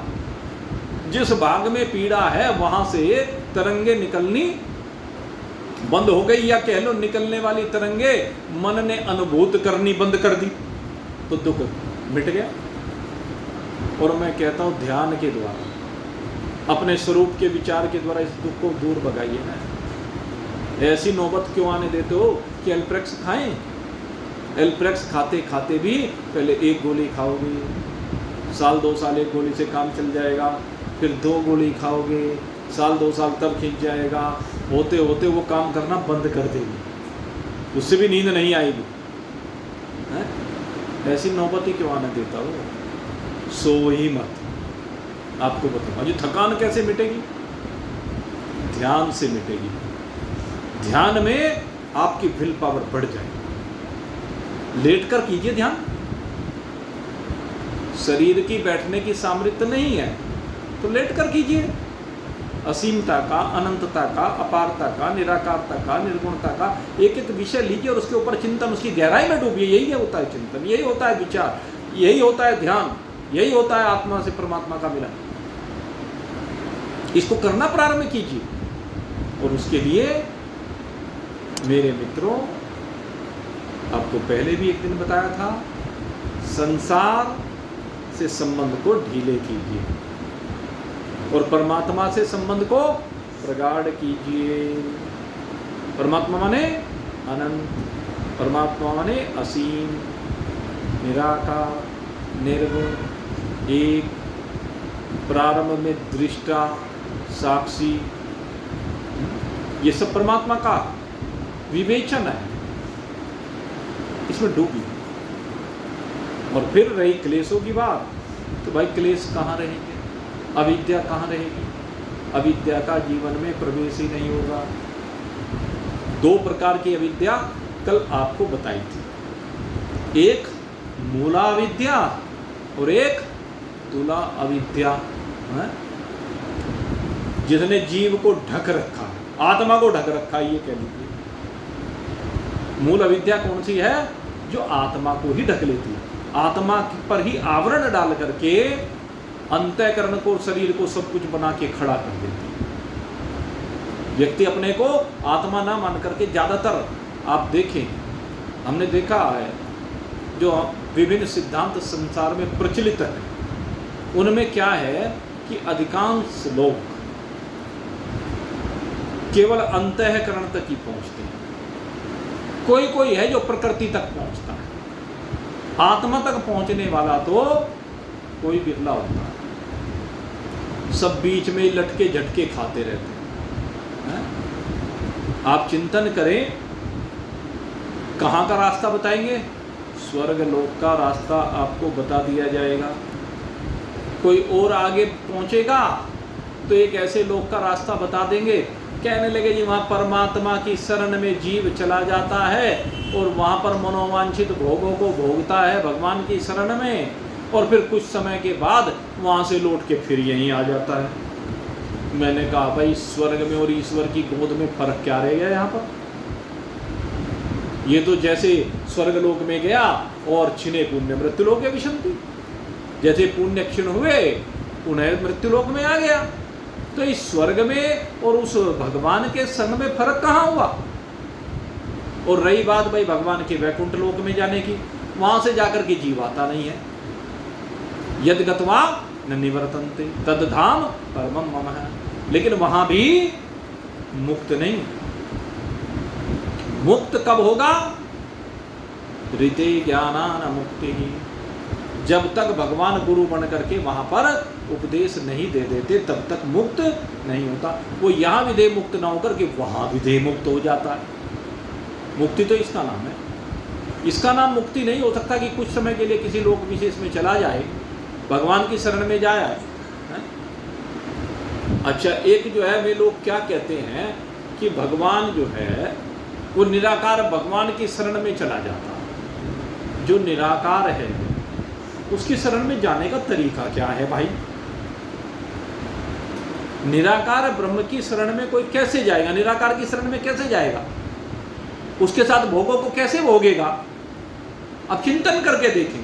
जिस भाग में पीड़ा है वहां से तरंगे निकलनी बंद हो गई, या कह लो निकलने वाली तरंगे मन ने अनुभूत करनी बंद कर दी, तो दुख मिट गया। और मैं कहता हूं ध्यान के द्वारा, अपने स्वरूप के विचार के द्वारा इस दुख को दूर भगाइए ना। ऐसी नौबत क्यों आने देते हो कि एल्प्रेक्स खाएं? एल्प्रेक्स खाते खाते भी पहले एक गोली खाओगे, साल 2 साल एक गोली से काम चल जाएगा, फिर 2 गोली खाओगे, साल 2 साल तब खींच जाएगा, होते होते वो काम करना बंद कर देगी, उससे भी नींद नहीं आएगी। ऐसी नौबत ही क्यों आने देता हो? सो ही मत। आपको बताऊँ जो थकान कैसे मिटेगी? ध्यान से मिटेगी। ध्यान में आपकी विल पावर बढ़ जाएगी। लेट कर कीजिए ध्यान। शरीर की बैठने की सामर्थ्य नहीं है तो लेट कर कीजिए। असीमता का, अनंतता का, अपारता का, निराकारता का, निर्गुणता का एक एक विषय लीजिए और उसके ऊपर चिंतन, उसकी गहराई में डूबिए। यही होता है चिंतन, यही होता है विचार, यही होता है ध्यान, यही होता है आत्मा से परमात्मा का मिलन। इसको करना प्रारंभ कीजिए। और उसके लिए मेरे मित्रों, आपको पहले भी एक दिन बताया था, संसार से संबंध को ढीले कीजिए और परमात्मा से संबंध को प्रगाढ़ कीजिए। परमात्मा माने अनंत, परमात्मा माने असीम, निराकार, निर्गुण, एक, प्रारंभ में दृष्टा, साक्षी। ये सब परमात्मा का विवेचन है, इसमें डूबी। और फिर रही क्लेशों की बात, तो भाई क्लेश कहाँ रहेंगे? अविद्या कहाँ रहेगी? अविद्या का जीवन में प्रवेश ही नहीं होगा। 2 प्रकार की अविद्या कल आपको बताई थी, एक मूला अविद्या और एक तुला अविद्या, जिसने जीव को ढक रखा, आत्मा को ढक रखा, ये कह लीजिए। मूल अविद्या कौन सी है? जो आत्मा को ही ढक लेती है, आत्मा पर ही आवरण डाल करके अंतःकरण को, शरीर को सब कुछ बना के खड़ा कर देती है। व्यक्ति अपने को आत्मा ना मान करके, ज़्यादातर आप देखें, हमने देखा है जो विभिन्न सिद्धांत संसार में प्रचलित है, उनमें क्या है कि अधिकांश लोग केवल अंतःकरण तक ही पहुंचते हैं। कोई कोई है जो प्रकृति तक पहुंचता है, आत्मा तक पहुंचने वाला तो कोई बिरला होता है। सब बीच में लटके झटके खाते रहते हैं। आप चिंतन करें, कहाँ का रास्ता बताएंगे? स्वर्ग लोक का रास्ता आपको बता दिया जाएगा। कोई और आगे पहुंचेगा तो एक ऐसे लोक का रास्ता बता देंगे, कहने लगे जी वहाँ परमात्मा की शरण में जीव चला जाता है और वहाँ पर मनोवांछित भोगों को भोगता है भगवान की शरण में, और फिर कुछ समय के बाद वहाँ से लौट के फिर यहीं आ जाता है। मैंने कहा भाई स्वर्ग में और ईश्वर की गोद में फर्क क्या रह गया यहाँ पर? ये तो जैसे स्वर्ग लोक में गया और छिने पुण्य मृत्युलोक के विषंति, जैसे पुण्य क्षीण हुए उन्हें मृत्युलोक में आ गया। तो इस स्वर्ग में और उस भगवान के संग में फर्क कहाँ हुआ? और रही बात भाई भगवान के वैकुंठ लोक में जाने की, वहां से जाकर के जीव आता नहीं है। यद गत्वा न निवर्तन्ते तद धाम परमं मम है, लेकिन वहां भी मुक्त नहीं। मुक्त कब होगा? ऋते ज्ञानान मुक्ति, जब तक भगवान गुरु बन करके वहां पर उपदेश नहीं दे देते तब तक मुक्त नहीं होता। वो यहाँ विधेय मुक्त ना होकर के वहां विधेय मुक्त हो जाता है। मुक्ति तो इसका नाम है, इसका नाम मुक्ति नहीं हो सकता कि कुछ समय के लिए किसी लोक विशेष में चला जाए, भगवान की शरण में जाए। अच्छा, एक जो है वे लोग क्या कहते हैं कि भगवान जो है वो निराकार भगवान की शरण में चला जाता। जो निराकार है उसकी शरण में जाने का तरीका क्या है भाई? निराकार ब्रह्म की शरण में कोई कैसे जाएगा? निराकार की शरण में कैसे जाएगा? उसके साथ भोगों को कैसे भोगेगा? अब चिंतन करके देखें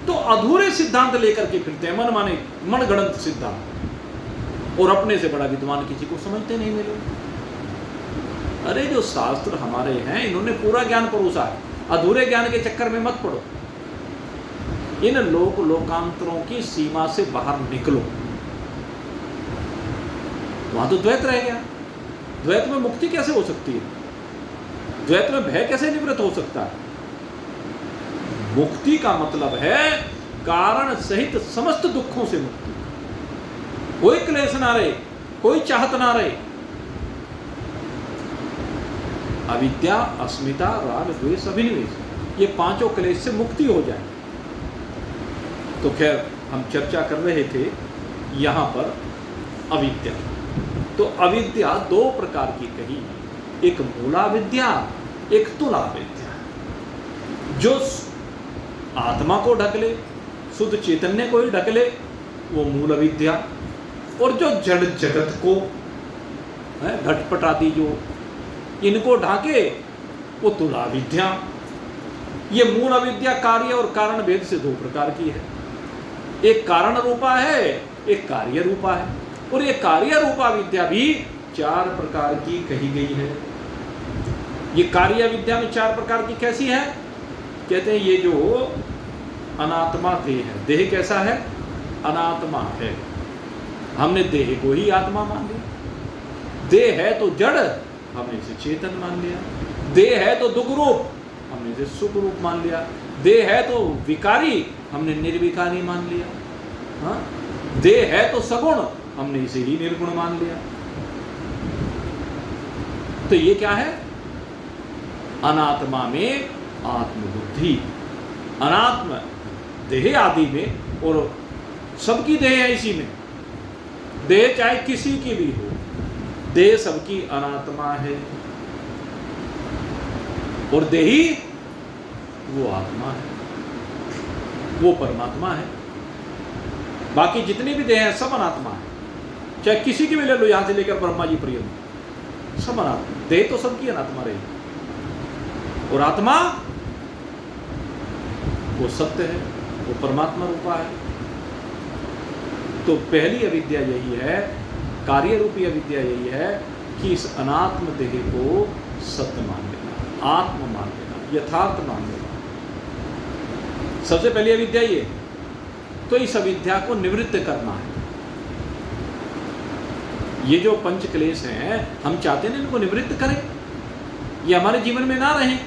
तो अधूरे सिद्धांत लेकर के फिरते हैं, मन माने मनगढ़ंत सिद्धांत, और अपने से बड़ा विद्वान किसी को समझते नहीं मिले। अरे जो शास्त्र हमारे हैं इन्होंने पूरा ज्ञान परोसा है, अधूरे ज्ञान के चक्कर में मत पड़ो। इन लोकांतरों की सीमा से बाहर निकलो। वहां तो द्वैत रह गया। द्वैत में मुक्ति कैसे हो सकती है? द्वैत में भय कैसे निवृत्त हो सकता है? मुक्ति का मतलब है कारण सहित समस्त दुखों से मुक्ति। कोई क्लेश ना रहे, कोई चाहत ना रहे। अविद्या, अस्मिता, राग, द्वेष, अभिनिवेश, ये पांचों क्लेश से मुक्ति हो जाए। तो खैर हम चर्चा कर रहे थे यहां पर अविद्या। तो अविद्या दो प्रकार की कही, एक मूला विद्या, एक तुला विद्या। जो आत्मा को ढक ले, शुद्ध चैतन्य को ही ढक ले, वो मूल विद्या। और जो जड़ जगत को घटपट आदि जो इनको ढाके, वो तुला विद्या। ये मूल अविद्या कार्य और कारण भेद से दो प्रकार की है। एक कारण रूपा है, एक कार्य रूपा है। और ये कार्य रूपा विद्या भी चार प्रकार की कही गई है। ये कार्य विद्या में चार प्रकार की कैसी है? कहते हैं ये जो अनात्मा देह है, देह कैसा है? अनात्मा है। हमने देह को ही आत्मा मान लिया। देह है तो जड़, हमने इसे चेतन मान लिया। देह है तो दुख रूप, हमने इसे सुख रूप मान लिया। देह है तो विकारी, हमने निर्विकारी मान लिया। हाँ? देह है तो सगुण, हमने इसे ही निर्गुण मान लिया। तो ये क्या है? अनात्मा में आत्मबुद्धि। अनात्म देह आदि में, और सबकी देह है इसी में। देह चाहे किसी की भी हो, देह सबकी अनात्मा है। और देही वो आत्मा है, वो परमात्मा है। बाकी जितनी भी देह हैं सब अनात्मा है। चाहे किसी की भी ले लो, यहां से लेकर ब्रह्मा जी पर्यंत, सब अनात्मा। देह तो सबकी अनात्मा रही, और आत्मा वो सत्य है, वो परमात्मा रूपा है। तो पहली अविद्या यही है, कार्य रूपी अविद्या यही है कि इस अनात्म देह को सत्य मान लेना, आत्म मान लेना, यथार्थ मान लेना। सबसे पहली अविद्या ये। तो इस अविद्या को निवृत्त करना है। ये जो पंच क्लेश हैं, हम चाहते हैं इनको निवृत्त करें, ये हमारे जीवन में ना रहें।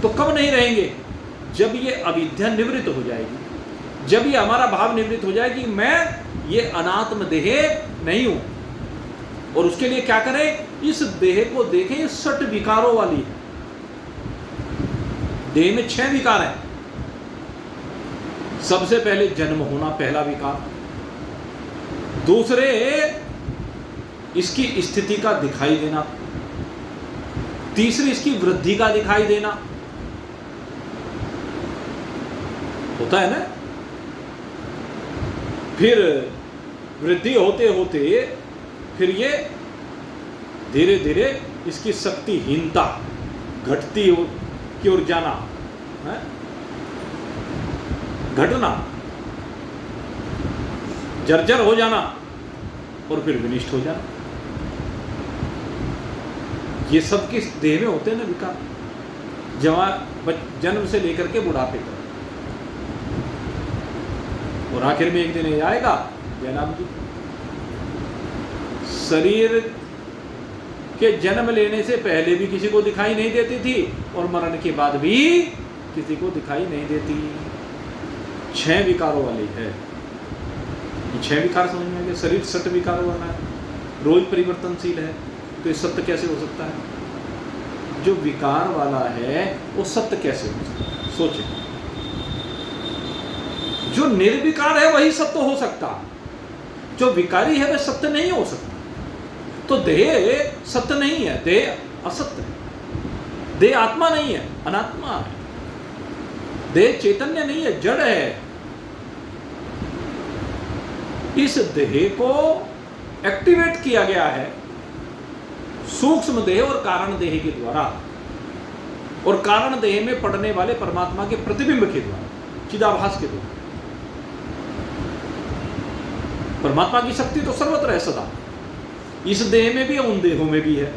तो कब नहीं रहेंगे? जब ये अविद्या निवृत्त हो जाएगी, जब ये हमारा भाव निवृत्त हो जाएगी मैं ये अनात्म देह नहीं हूं। और उसके लिए क्या करें? इस देह को देखें, 60 विकारों वाली है। देह में 6 विकार हैं। सबसे पहले जन्म होना, पहला विकार। दूसरे इसकी स्थिति का दिखाई देना। तीसरी इसकी वृद्धि का दिखाई देना। होता है ना? फिर वृद्धि होते होते फिर ये धीरे धीरे इसकी शक्तिहीनता घटती की ओर जाना है, घटना, जर्जर हो जाना, और फिर विनिष्ट हो जाना। ये सब किस देह में होते हैं ना विकार, जन्म से लेकर के बुढ़ापे तक। और आखिर में एक दिन ये आएगा जयनाम जी, शरीर के जन्म लेने से पहले भी किसी को दिखाई नहीं देती थी, और मरण के बाद भी किसी को दिखाई नहीं देती। 6 विकारों वाली है। 6 विकार समझ में आ गया। शरीर 60 विकारों वाला है, रोज परिवर्तनशील है। तो ये सत्य कैसे हो सकता है? जो विकार वाला है वो सत्य कैसे हो सकता है? सोचें। जो निर्विकार है वही सत्य हो सकता है। जो विकारी है वह सत्य नहीं हो सकता। तो देह सत्य नहीं है, देह असत्य है, देह आत्मा नहीं है, अनात्मा है, देह चैतन्य नहीं है, जड़ है। इस देह को एक्टिवेट किया गया है सूक्ष्म देह और कारण देह के द्वारा, और कारण देह में पड़ने वाले परमात्मा के प्रतिबिंब के द्वारा, चिदाभास के द्वारा। परमात्मा की शक्ति तो सर्वत्र है सदा, इस देह में भी है, उन देहों में भी है,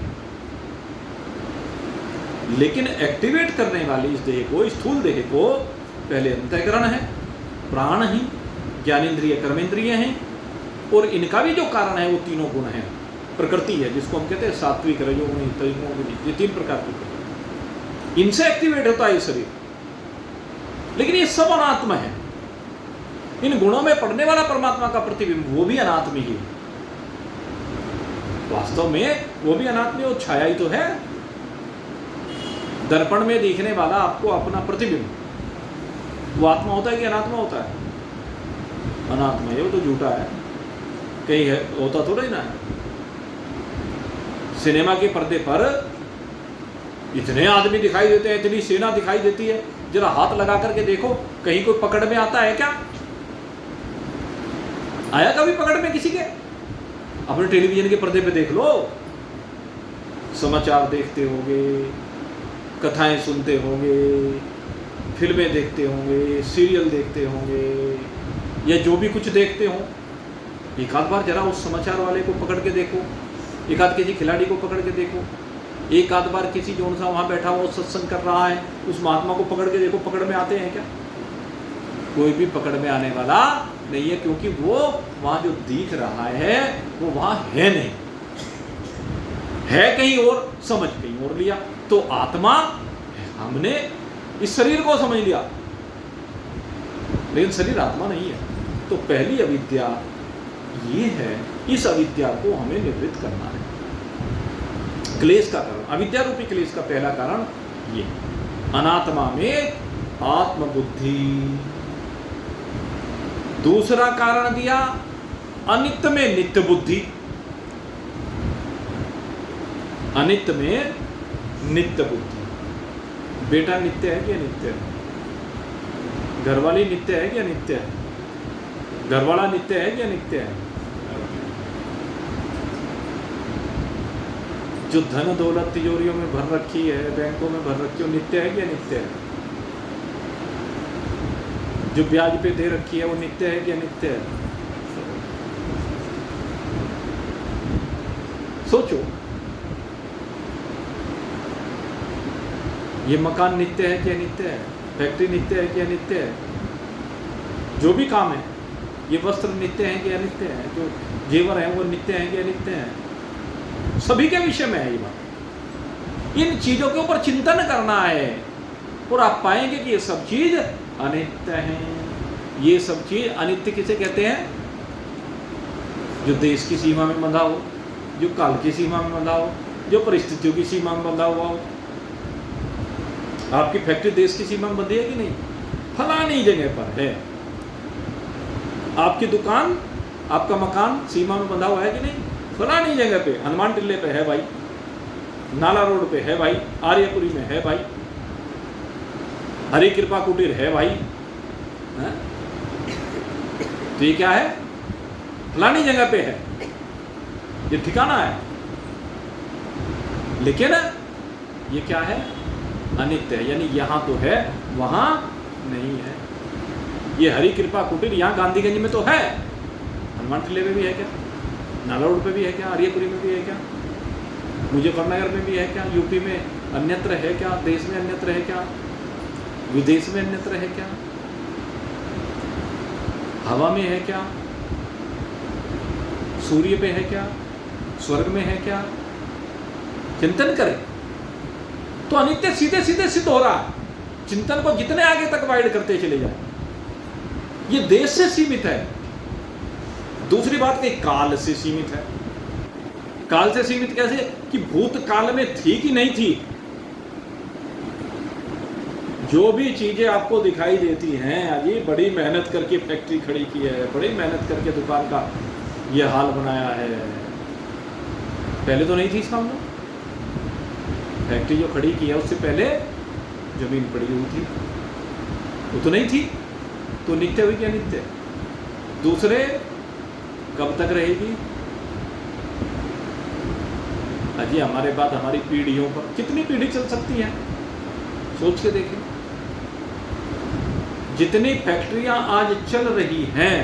लेकिन एक्टिवेट करने वाली इस देह को, स्थूल देह को, पहले अंतःकरण है, प्राण ही, ज्ञानेन्द्रिय कर्मेंद्रिय हैं, और इनका भी जो कारण है वो तीनों गुण है, प्रकृति है, जिसको हम कहते हैं सात्विक, रजोगुणी, तमोगुणी, ये तीन प्रकार की प्रकृति, इनसे एक्टिवेट होता है शरीर। लेकिन ये सब अनात्म है। इन गुणों में पड़ने वाला परमात्मा का प्रतिबिंब वो भी अनात्मी ही, वास्तव में वो भी अनात्मी और छाया ही तो है। दर्पण में दिखने वाला आपको अपना प्रतिबिंब, वो आत्मा होता है कि अनात्मा होता है? अनात्मा है, वो तो झूठा है, कहीं है होता थोड़ा ही ना है। सिनेमा के पर्दे पर इतने आदमी दिखाई देते हैं, इतनी सेना दिखाई देती है, जरा हाथ लगा करके देखो कहीं कोई पकड़ में आता है क्या? आया कभी पकड़ में किसी के? अपने टेलीविजन के पर्दे पे देख लो, समाचार देखते होंगे, कथाएं सुनते होंगे, फिल्में देखते होंगे, सीरियल देखते होंगे, या जो भी कुछ देखते हो, एक आध बार जरा उस समाचार वाले को पकड़ के देखो, एक आध किसी खिलाड़ी को पकड़ के देखो, एक आध बार किसी जो सा वहाँ बैठा हुआ सत्संग कर रहा है उस महात्मा को पकड़ के देखो, पकड़ में आते हैं क्या? कोई भी पकड़ में आने वाला नहीं है, क्योंकि वो वहाँ जो दिख रहा है वो वहाँ है नहीं, है कहीं और, समझ कहीं और लिया। तो आत्मा, हमने इस शरीर को समझ लिया, लेकिन शरीर आत्मा नहीं है। तो पहली अविद्या ये है, इस अविद्या को हमें निवृत्त करना है। क्लेश का कारण, अविद्या रूपी क्लेश का पहला कारण ये, अनात्मा में आत्मबुद्धि। दूसरा कारण दिया अनित्य में नित्य बुद्धि, अनित्य में नित्य बुद्धि। बेटा नित्य है कि अनित्य है? घरवाली नित्य है कि अनित्य है? घरवाला नित्य है कि अनित्य है? जो धन दौलत तिजोरियों में भर रखी है, बैंकों में भर रखी है, नित्य है कि अनित्य है? जो ब्याज पे दे रखी है वो नित्य है कि अनित्य है? सोचो, ये मकान नित्य है कि अनित्य है? फैक्ट्री नित्य है कि अनित्य है? जो भी काम है, ये वस्त्र नित्य है कि अनित्य है? जो जेवर है वो नित्य है कि अनित्य है? सभी के विषय में है ये बात। इन चीजों के ऊपर चिंतन करना है और आप पाएंगे कि ये सब चीज अनित्य है। ये सब चीज अनित्य किसे कहते हैं? जो देश की सीमा में बंधा हो, जो काल की सीमा में बंधा हो, जो परिस्थितियों की सीमा में बंधा हुआ हो। आपकी फैक्ट्री देश की सीमा में बंधी है कि नहीं? फलानी जगह पर है। आपकी दुकान, आपका मकान सीमा में बंधा हुआ है कि नहीं? फलानी जगह पे, हनुमान टिल्ले पे है भाई, नाला रोड पे है भाई, आर्यपुरी में है भाई, हरि कृपा कुटीर है भाई, है? तो ये क्या है? फलानी जगह पे है, ये ठिकाना है। लेकिन ये क्या है? अनित्य है, यानी यहाँ तो है वहाँ नहीं है। ये हरि कृपा कुटीर यहाँ गांधीगंज में तो है, हनुमान टिल्ले में भी है क्या? नाला रोड पे भी है क्या? आर्यपुरी में भी है क्या? मुजफ्फरनगर में भी है क्या? यूपी में अन्यत्र है क्या? देश में अन्यत्र है क्या? विदेश में अन्यत्र है क्या? हवा में है क्या? सूर्य पे है क्या? स्वर्ग में है क्या? चिंतन करें तो अनित्य सीधे सीधे सिद्ध हो रहा है। चिंतन को जितने आगे तक वाइड करते चले जाए, ये देश से सीमित है। दूसरी बात कि काल से सीमित है। काल से सीमित कैसे? कि भूतकाल में थी कि नहीं थी। जो भी चीजें आपको दिखाई देती हैं, अजी बड़ी मेहनत करके फैक्ट्री खड़ी की है, बड़ी मेहनत करके दुकान का ये हाल बनाया है। पहले तो नहीं थी इसका मतलब, फैक्ट्री जो खड़ी की है उससे पहले जमीन पड़ी हुई थी, वो तो नहीं थी, तो नित्य हुई क्या नित्य? दूसरे कब तक रहेगी? अजी हमारे बाद हमारी पीढ़ियों पर कितनी पीढ़ी चल सकती है, सोच के देखें। जितनी फैक्ट्रियां आज चल रही हैं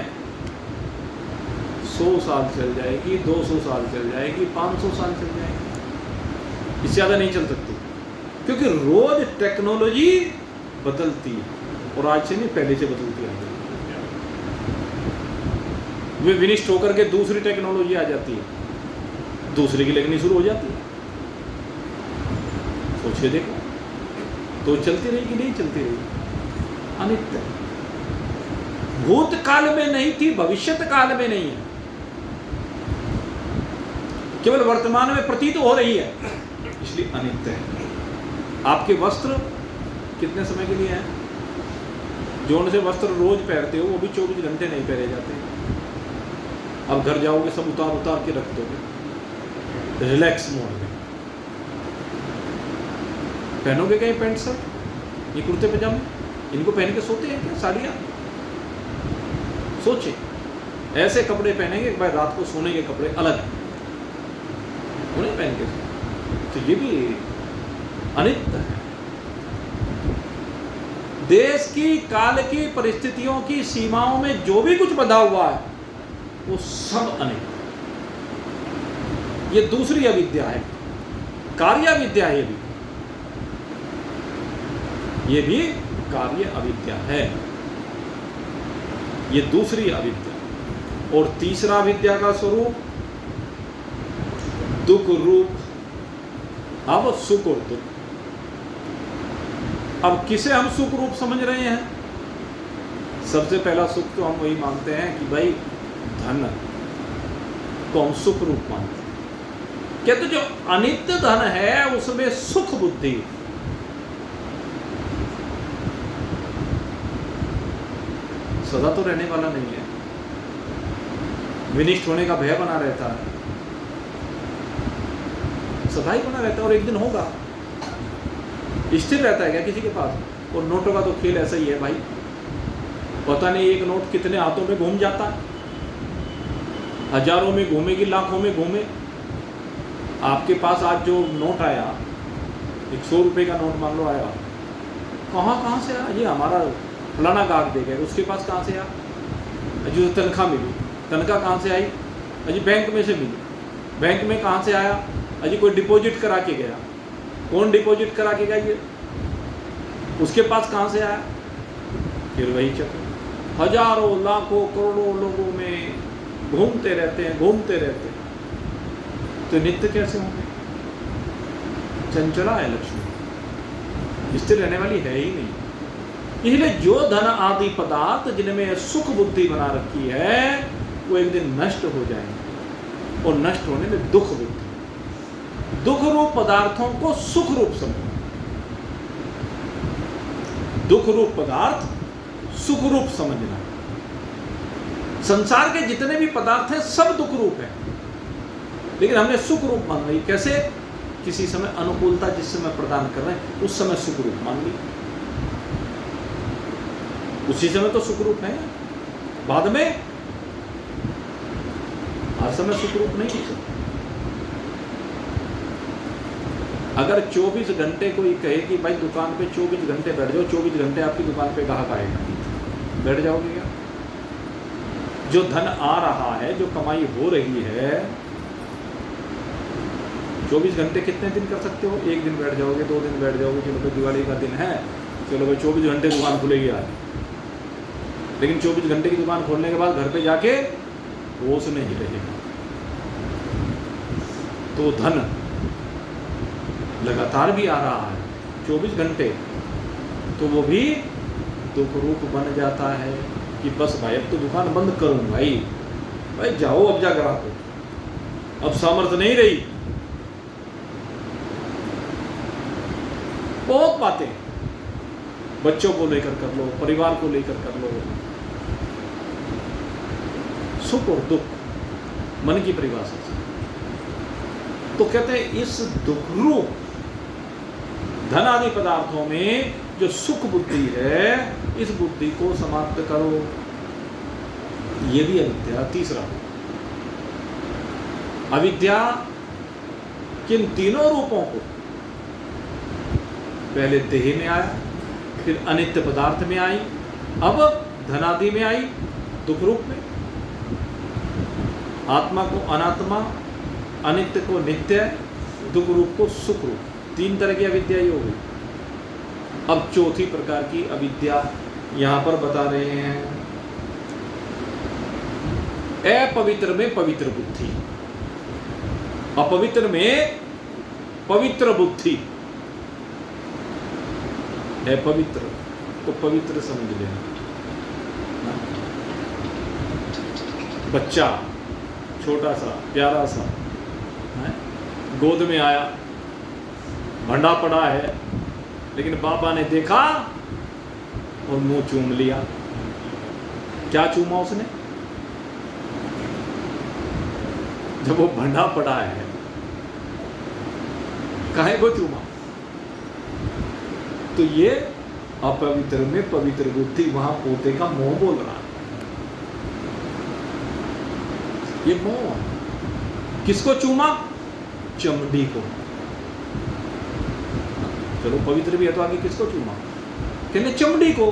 100 साल चल जाएगी, 200 साल चल जाएगी, 500 साल चल जाएगी, इससे ज़्यादा नहीं चल सकती, क्योंकि रोज टेक्नोलॉजी बदलती है और आज से नहीं पहले से बदलती है। वे विनिष्ट होकर के दूसरी टेक्नोलॉजी आ जाती है, दूसरी की लगनी शुरू हो जाती है। सोचिए देखो, तो चलती रहेगी नहीं चलती रहेगी, अनित्य। भूतकाल में नहीं थी, भविष्यत काल में नहीं है, केवल वर्तमान में प्रतीत हो रही है, इसलिए अनित्य है। आपके वस्त्र कितने समय के लिए हैं? जोन से वस्त्र रोज पहनते हो वो भी 24 घंटे नहीं पहने जाते। अब घर जाओगे सब उतार के रख दोगे रिलैक्स मोड में। पहनोगे कहीं पैंट शर्ट, ये कुर्ते पजामे, इनको पहन के सोते हैं क्या साड़ियाँ? सोचे ऐसे कपड़े पहनेंगे भाई, रात को सोने के कपड़े अलग हैं, उन्हें पहन के, तो ये भी अनित्य है। देश की, काल की, परिस्थितियों की सीमाओं में जो भी कुछ बंधा हुआ है वो सब अनित्य। ये दूसरी अविद्या है, कार्य अविद्या है। ये भी कार्य अविद्या है, ये दूसरी अविद्या। और तीसरा अविद्या का स्वरूप दुख रूप। अब सुख और दुख, अब किसे हम सुख रूप समझ रहे हैं? सबसे पहला सुख तो हम वही मानते हैं कि भाई धन को हम सुख रूप मानते हैं। क्या तो जो अनित्य धन है उसमें सुख बुद्धि, सदा तो रहने वाला नहीं है, विनिष्ट होने का भय बना रहता है, सदा ही बना रहता है और एक दिन होगा। स्थिर रहता है क्या किसी के पास? और नोटों का तो खेल ऐसा ही है भाई, पता नहीं एक नोट कितने हाथों में घूम जाता है, हजारों में घूमेगी, लाखों में घूमे। आपके पास आज जो नोट आया, 100 रुपये का नोट मान लो आया, कहाँ से आया? ये हमारा फलाना गाहक दे गया, उसके पास कहाँ से आया? जो तनख्वाह मिली, तनख्वाह कहाँ से आई? अजी बैंक में से मिली, बैंक में कहाँ से आया? अजी कोई डिपॉजिट करा के गया, कौन डिपॉजिट करा के गया? ये उसके पास कहाँ से आया? फिर वही चक्र हजारों लाखों करोड़ों लोगों में घूमते रहते हैं, घूमते रहते हैं। तो नित्य कैसे होंगे? चंचला है लक्ष्मी, स्थिर रहने वाली है ही नहीं। इसलिए जो धन आदि पदार्थ जिनमें सुख बुद्धि बना रखी है वो एक दिन नष्ट हो जाएंगे, और नष्ट होने में दुख बुद्धि। दुख रूप पदार्थों को सुख रूप समझो, दुख रूप पदार्थ सुख रूप समझना। संसार के जितने भी पदार्थ हैं सब दुख रूप है, लेकिन हमने सुख रूप मान ली। कैसे? किसी समय अनुकूलता जिस समय प्रदान कर रहे हैं उस समय सुख रूप मान ली, उसी समय तो सुख रूप है, बाद में हर समय सुख रूप नहीं हो सकता। अगर 24 घंटे कोई कहे कि भाई दुकान पे 24 घंटे बैठ जाओ, 24 घंटे आपकी दुकान पे ग्राहक आएगा, बैठ जाओगे क्या? जो धन आ रहा है, जो कमाई हो रही है, 24 घंटे कितने दिन कर सकते हो? एक दिन बैठ जाओगे, 2 दिन बैठ जाओगे, चलो भाई दिवाली का दिन है, चलो भाई 24 घंटे दुकान खुलेगी आज। लेकिन 24 घंटे की दुकान खोलने के बाद घर पे जाके होश नहीं रहेगा। तो धन लगातार भी आ रहा है 24 घंटे, तो वो भी दुख रूप बन जाता है कि बस भाई अब तो दुकान बंद करूँ, भाई जाओ अब जा ग्राहक हो, अब सामर्थ्य नहीं रही। बहुत बातें बच्चों को लेकर कर लो, परिवार को लेकर कर लो, सुख और दुख मन की परिभाषा से। तो कहते हैं इस दुख रूप धन आदि पदार्थों में जो सुख बुद्धि है, इस बुद्धि को समाप्त करो। ये भी अविद्या। तीसरा, अविद्या किन तीनों रूपों को, पहले देह में आया, फिर अनित्य पदार्थ में आई, अब धनादि में आई, दुख रूप में। आत्मा को अनात्मा, अनित्य को नित्य, दुख रूप को सुख रूप, तीन तरह की अविद्या ही हो गई। अब चौथी प्रकार की अविद्या यहां पर बता रहे हैं, अपवित्र में पवित्र बुद्धि। अपवित्र में पवित्र बुद्धि। अपवित्र को पवित्र समझ लेना। बच्चा छोटा सा प्यारा सा गोद में आया, भंडा पड़ा है, लेकिन बाबा ने देखा और मुंह चूम लिया। क्या चूमा उसने? जब वो भंडा पड़ा है, काहे को चूमा? तो ये अपवित्र में पवित्र बुद्धि, वहां पोते का मोह बोल रहा है। ये मोह किसको चूमा? चमड़ी को। चलो पवित्र भी है तो आगे किसको चूमा? कहने चमड़ी को।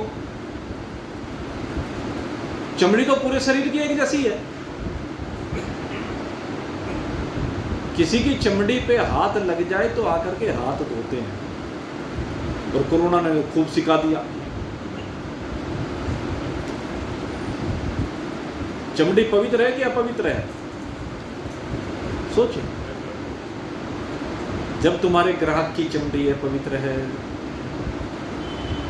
चमड़ी तो पूरे शरीर की एक जैसी है। किसी की चमड़ी पे हाथ लग जाए तो आकर के हाथ धोते हैं, और कोरोना ने खूब सिखा दिया। चमड़ी पवित्र है कि अपवित्र है? सोचिए। जब तुम्हारे ग्राहक की चमड़ी है पवित्र है,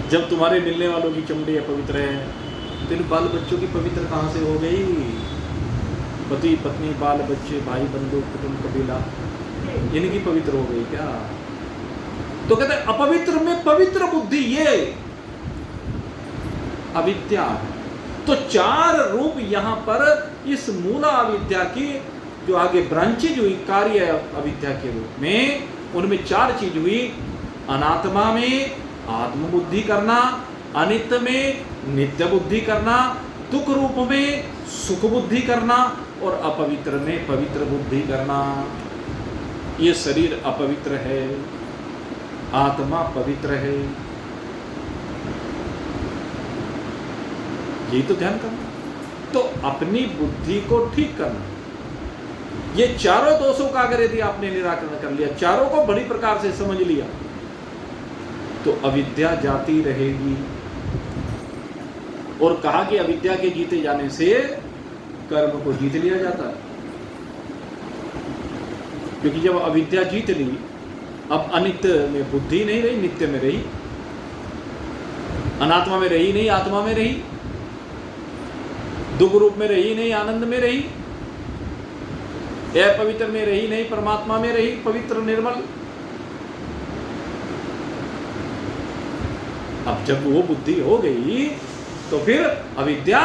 जब तुम्हारे मिलने वालों की चमड़ी है पवित्र है, तो इन बाल बच्चों की पवित्र कहां से हो गई? पति पत्नी बाल बच्चे भाई बंधु कुटुंब कबीला, इनकी पवित्र हो गई क्या? तो कहते हैं अपवित्र में पवित्र बुद्धि, ये अविद्या है। तो चार रूप यहां पर इस मूला अविद्या की जो आगे ब्रांचेज हुई कार्य अविद्या के रूप में, उनमें चार चीज हुई। अनात्मा में आत्म बुद्धि करना, अनित्य में नित्य बुद्धि करना, दुख रूप में सुख बुद्धि करना, और अपवित्र में पवित्र बुद्धि करना। ये शरीर अपवित्र है, आत्मा पवित्र है, यही तो ध्यान करना। तो अपनी बुद्धि को ठीक करना। ये चारों दोषों का अगर यदि आपने निराकरण कर लिया, चारों को बड़ी प्रकार से समझ लिया, तो अविद्या जाती रहेगी। और कहा कि अविद्या के जीते जाने से कर्म को जीत लिया जाता है। क्योंकि जब अविद्या जीत ली, अब अनित्य में बुद्धि नहीं रही, नित्य में रही, अनात्मा में रही नहीं, आत्मा में रही, दुख रूप में रही नहीं, आनंद में रही, अपवित्र में रही नहीं, परमात्मा में रही, पवित्र निर्मल। अब जब वो बुद्धि हो गई तो फिर अविद्या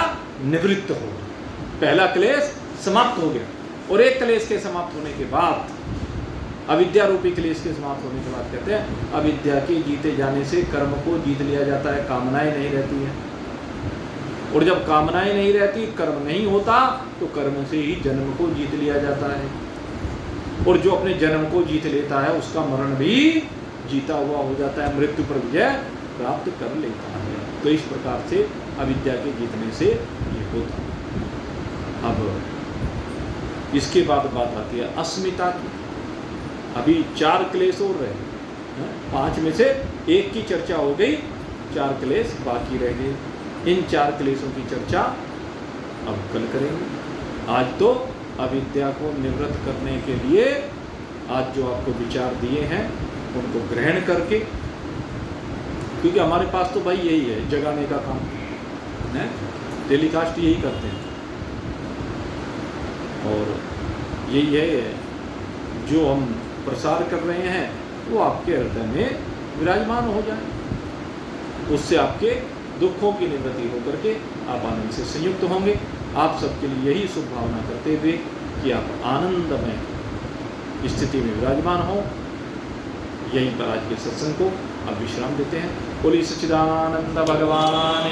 निवृत्त हो गई, पहला क्लेश समाप्त हो गया। और एक क्लेश के समाप्त होने के बाद, अविद्या रूपी क्लेश के समाप्त होने के बाद कहते हैं अविद्या के जीते जाने से कर्म को जीत लिया जाता है, कामनाएं नहीं रहती हैं। और जब कामनाएं नहीं रहती, कर्म नहीं होता, तो कर्म से ही जन्म को जीत लिया जाता है। और जो अपने जन्म को जीत लेता है, उसका मरण भी जीता हुआ हो जाता है, मृत्यु पर विजय प्राप्त कर लेता है। तो इस प्रकार से अविद्या के जीतने से ये होता है। अब इसके बाद बात आती है अस्मिता की। अभी 4 क्लेश और रहे, 5 में से एक की चर्चा हो गई, 4 क्लेश बाकी रह गए। इन 4 क्लेशों की चर्चा अब कल करेंगे। आज तो अविद्या को निवृत्त करने के लिए आज जो आपको विचार दिए हैं उनको ग्रहण करके, क्योंकि हमारे पास तो भाई यही है जगाने का काम है, टेलीकास्ट यही करते हैं, और यही है जो हम प्रसार कर रहे हैं वो आपके हृदय में विराजमान हो जाए, उससे आपके दुखों की निवृत्ति होकर के आप आनंद से संयुक्त होंगे। आप सबके लिए यही शुभ भावना करते हुए कि आप आनंदमय स्थिति में विराजमान हो। यहीं पर आज के सत्संग को अब विश्राम देते हैं। बोलिए सच्चिदानंद भगवान